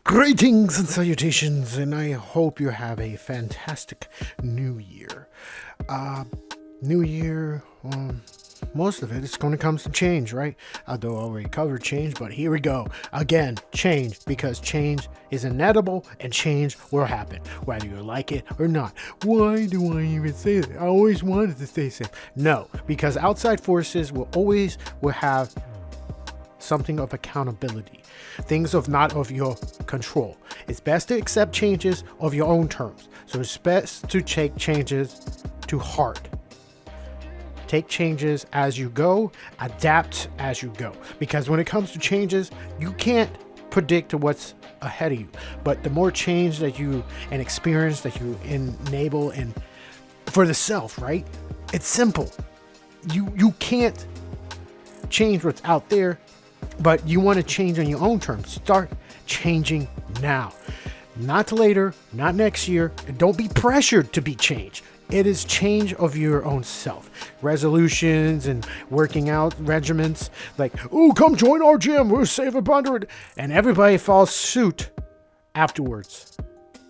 Greetings and salutations, and I hope you have a fantastic new year. New year, most of it is going to come to change, right? Although I already covered change, but here we go. Again, change, because change is inevitable and change will happen, whether you like it or not. Why do I even say that? I always wanted to stay safe. No, because outside forces will have something of accountability, things of not of your control. It's best to accept changes of your own terms. So it's best to take changes to heart. Take changes as you go, adapt as you go. Because when it comes to changes, you can't predict what's ahead of you. But the more change that you and experience that you enable and for the self, right? It's simple. You can't change what's out there. But you want to change on your own terms. Start changing now. Not later, not next year. And don't be pressured to be changed. It is change of your own self. Resolutions and working out regimens. Like, oh, come join our gym. We'll save 100. And everybody falls suit afterwards.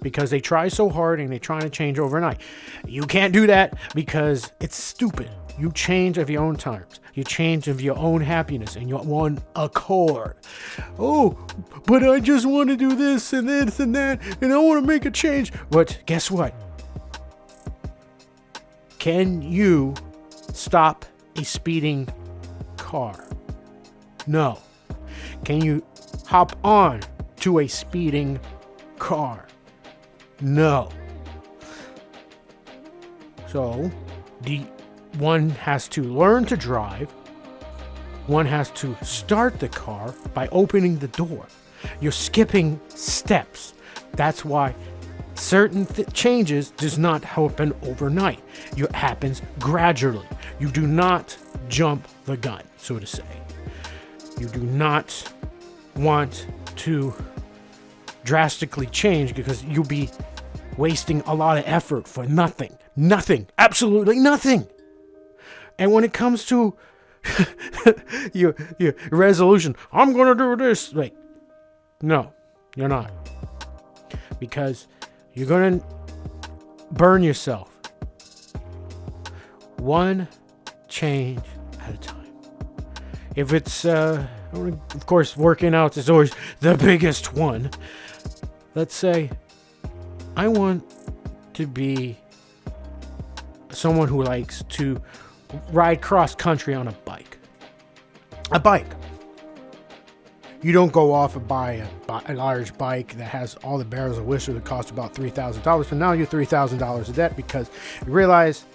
Because they try so hard and they're trying to change overnight. You can't do that because it's stupid. You change of your own terms. You change of your own happiness and your own accord. Oh, but I just want to do this and this and that, and I want to make a change. But guess what? Can you stop a speeding car? No. Can you hop on to a speeding car? No. So, one has to learn to drive. One has to start the car by opening the door. You're skipping steps. That's why certain changes does not happen overnight. It happens gradually. You do not jump the gun, so to say. You do not want to drastically change because you'll be wasting a lot of effort for nothing. Nothing. Absolutely nothing. And when it comes to your resolution, I'm going to do this. Like, no, you're not. Because you're going to burn yourself. One change at a time. If it's, of course, working out is always the biggest one. Let's say I want to be someone who likes to ride cross country on a bike. A bike. You don't go off and buy a large bike that has all the bells and whistles that cost about $3,000. So now you're $3,000 in debt because you realize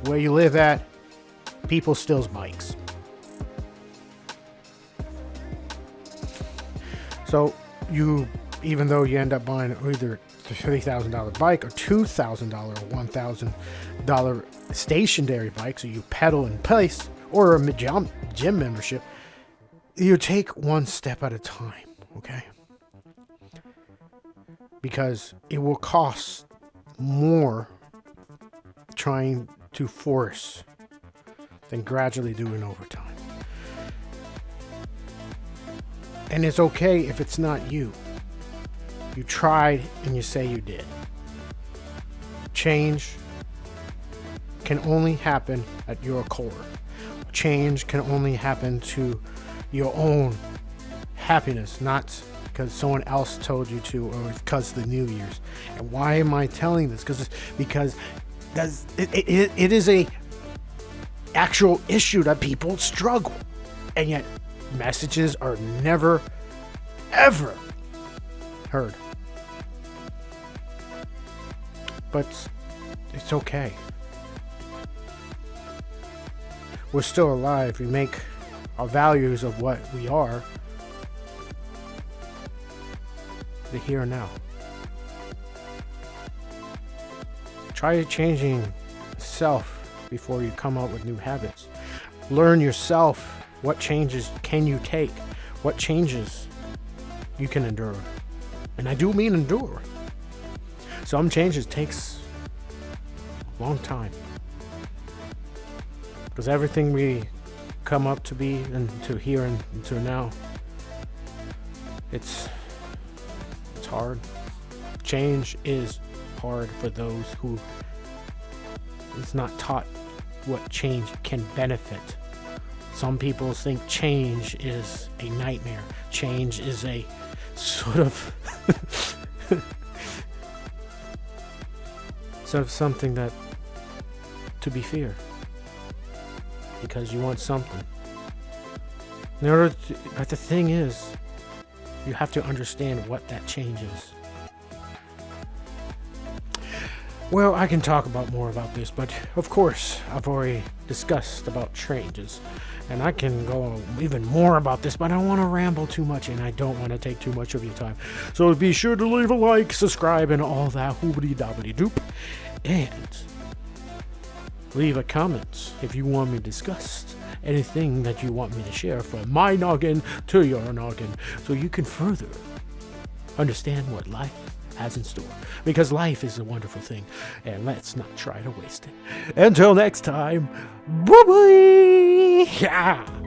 where you live at, people steals bikes. So even though you end up buying either a $3,000 bike or $2,000 or $1,000 stationary bike, so you pedal in place, or a gym membership, you take one step at a time, okay? Because it will cost more trying to force than gradually doing over time. And it's okay if it's not you. You tried and you say you did. Change can only happen at your core. Change can only happen to your own happiness, not because someone else told you to or because of the New Year's. And why am I telling this? Because it is a actual issue that people struggle. And yet messages are never, ever heard. But it's okay. We're still alive. We make our values of what we are the here and now. Try changing self before you come up with new habits. Learn yourself. What changes can you take? What changes you can endure? And I do mean endure. Some changes takes a long time. Because everything we come up to be and to here and to now, it's hard. Change is hard for those who is not taught what change can benefit. Some people think change is a nightmare. Change is a sort of something that to be feared because you want something. But the thing is, you have to understand what that change is. Well, I can talk about more about this, but of course, I've already discussed about changes, and I can go even more about this, but I don't want to ramble too much, and I don't want to take too much of your time. So be sure to leave a like, subscribe, and all that hoobity-dobbity-doop, and leave a comment if you want me to discuss anything that you want me to share from my noggin to your noggin, so you can further understand what life has in store, because life is a wonderful thing, and let's not try to waste it. Until next time, bye bye. Yeah.